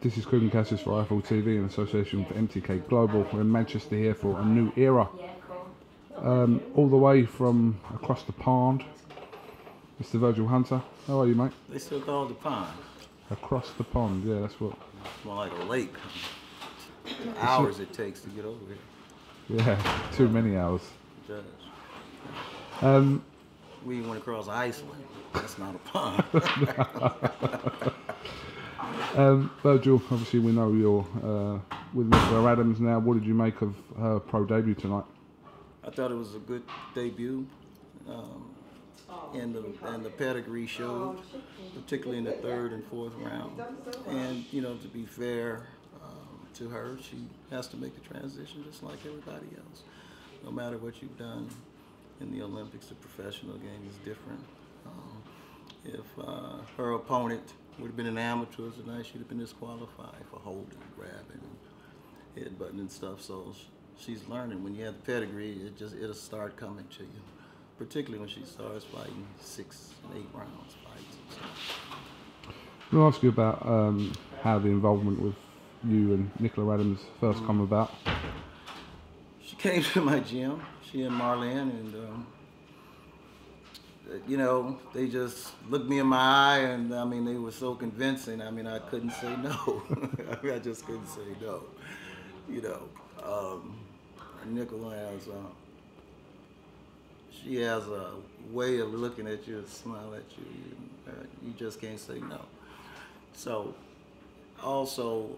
This is KUGAN CASSIUS for IFL TV in association with MTK Global. We're in Manchester here for a new era. All the way from across the pond, Mr. Virgil Hunter. How are you, mate? They still call it the pond. Across the pond, yeah, that's what. It's more like a lake. The hours it takes to get over here. Yeah, too many hours. It does. We went across Iceland. That's not a pond. Virgil, obviously we know you're with NICOLA Adams now. What did you make of her pro debut tonight? I thought it was a good debut, and the pedigree showed, particularly in the third and fourth round. And you know, to be fair to her, she has to make a transition just like everybody else. No matter what you've done in the Olympics, the professional game is different. If her opponent would have been an amateur tonight, she'd have been disqualified for holding, grabbing, and headbutting and stuff. So she's learning. When you have the pedigree, it'll start coming to you, particularly when she starts fighting 6 and 8 rounds fights and stuff. I'll ask you about how the involvement with you and NICOLA Adams first come about. She came to my gym, she and Marlene, and you know, they just looked me in my eye, and I mean, they were so convincing. I mean, I couldn't say no. I just couldn't say no. You know, NICOLA has she has a way of looking at you and smile at you. You just can't say no. So, also,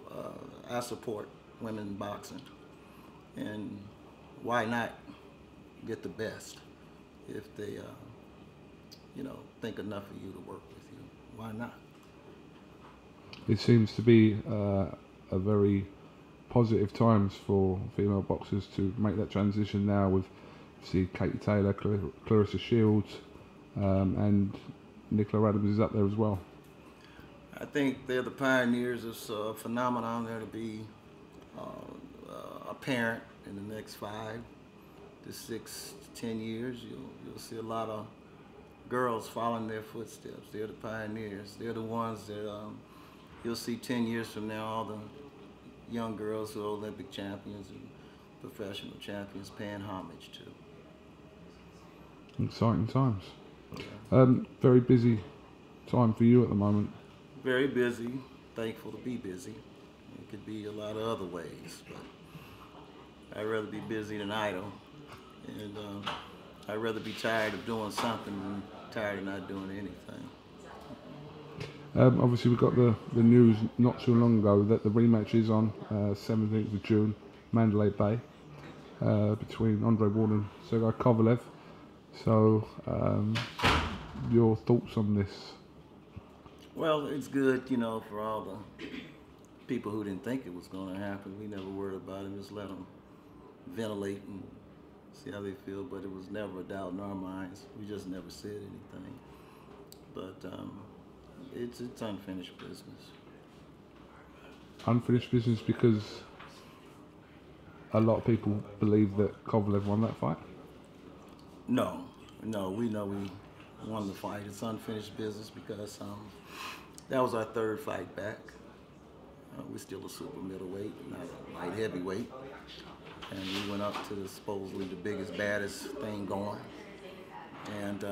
I support women in boxing, and why not get the best if they you know, think enough of you to work with you. Why not? It seems to be a very positive times for female boxers to make that transition now with, see, Katie Taylor, Clarissa Shields, and NICOLA Adams is up there as well. I think they're the pioneers of a phenomenon there to be apparent in the next 5 to 6 to 10 years. You'll see a lot of girls following their footsteps. They're the pioneers. They're the ones that you'll see 10 years from now, all the young girls who are Olympic champions and professional champions paying homage to. Exciting times. Very busy time for you at the moment. Very busy. Thankful to be busy. It could be a lot of other ways, but I'd rather be busy than idle. And I'd rather be tired of doing something than tired of not doing anything. Obviously, we got the news not too long ago that the rematch is on 17th of June, Mandalay Bay, between Andre Ward and Sergey KOVALEV. So, your thoughts on this? Well, it's good, you know, for all the people who didn't think it was going to happen. We never worried about it. Just let them ventilate and see how they feel, but it was never a doubt in our minds. We just never said anything. But it's unfinished business. Unfinished business because a lot of people believe that KOVALEV won that fight? No, we know we won the fight. It's unfinished business because that was our 3rd fight back. We're still a super middleweight, not a light heavyweight. And we went up to supposedly the biggest, baddest thing going, and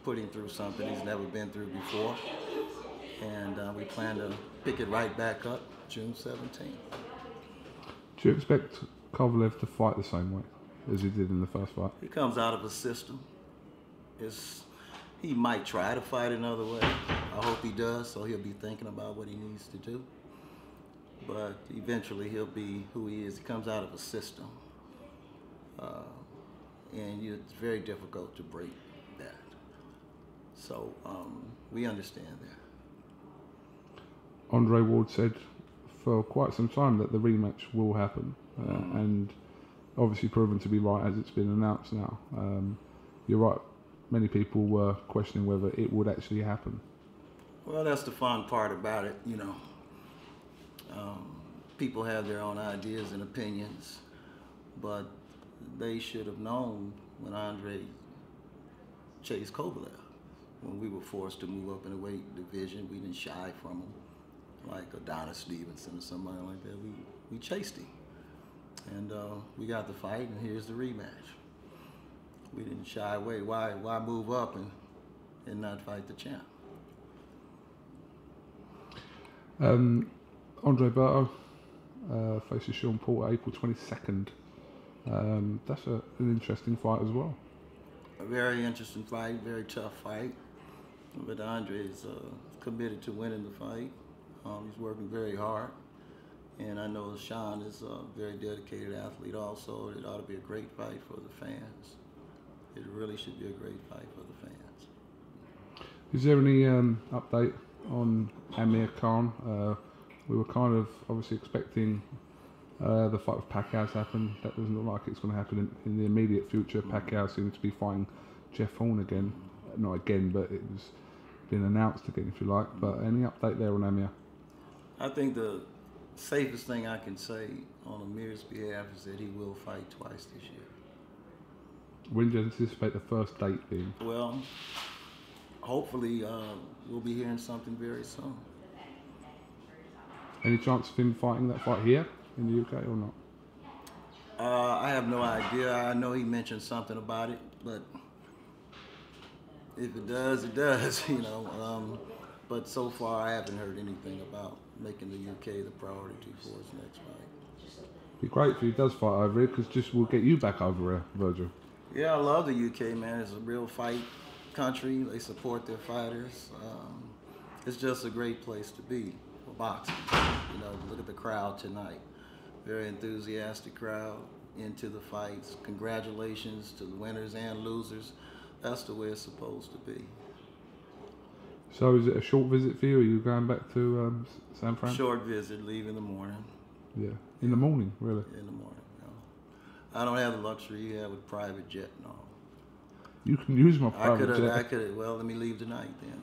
put him through something he's never been through before. And we plan to pick it right back up June 17th. Do you expect KOVALEV to fight the same way as he did in the first fight? He comes out of a system. He might try to fight another way. I hope he does, so he'll be thinking about what he needs to do. But eventually he'll be who he is. He comes out of a system. And it's very difficult to break that. So we understand that. Andre Ward said for quite some time that the rematch will happen. And obviously proven to be right as it's been announced now. You're right, many people were questioning whether it would actually happen. Well, that's the fun part about it, you know. People have their own ideas and opinions, but they should have known when Andre chased KOVALEV. When we were forced to move up in the weight division, we didn't shy from him. like Adonis Stevenson or somebody like that. We chased him, and we got the fight, and here's the rematch. We didn't shy away. Why move up and not fight the champ? Andre Berto faces Sean Porter April 22nd. That's an interesting fight as well. A very interesting fight, very tough fight. But Andre is committed to winning the fight. He's working very hard. And I know Sean is a very dedicated athlete also. It ought to be a great fight for the fans. It really should be a great fight for the fans. Is there any update on AMIR Khan? We were kind of obviously expecting the fight with Pacquiao to happen. That doesn't look like it's going to happen in the immediate future. Pacquiao seems to be fighting Jeff Horn again. Not again, but it's been announced again, if you like. But any update there on AMIR? I think the safest thing I can say on Amir's behalf is that he will fight twice this year. When do you anticipate the first date being? Well, hopefully we'll be hearing something very soon. Any chance of him fighting that fight here in the UK or not? I have no idea. I know he mentioned something about it, but if it does, it does, you know. But so far, I haven't heard anything about making the UK the priority for his next fight. It'd be great if he does fight over here, because just we'll get you back over here, Virgil. Yeah, I love the UK, man. It's a real fight country. They support their fighters. It's just a great place to be for boxing. You know, look at the crowd tonight. Very enthusiastic crowd, into the fights. Congratulations to the winners and losers. That's the way it's supposed to be. So is it a short visit for you? Are you going back to San Fran? Short visit, leave in the morning. Yeah, in the morning, really? In the morning, yeah. I don't have the luxury you have with private jet and all. You can use my private jet. I could. Well, let me leave tonight then.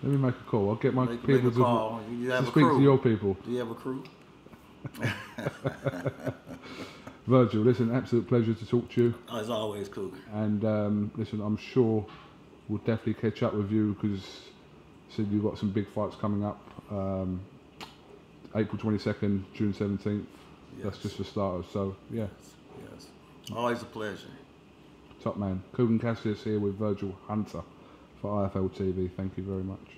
Let me make a call. I'll get my people make a call. to speak to your people. Do you have a crew? Virgil, listen, absolute pleasure to talk to you. As always, KUGAN. And listen, I'm sure we'll definitely catch up with you, because you've got some big fights coming up. April 22nd, June 17th. Yes. That's just for starters. So yeah. Yes. Always a pleasure. Top man. KUGAN CASSIUS here with Virgil Hunter for IFL TV. Thank you very much.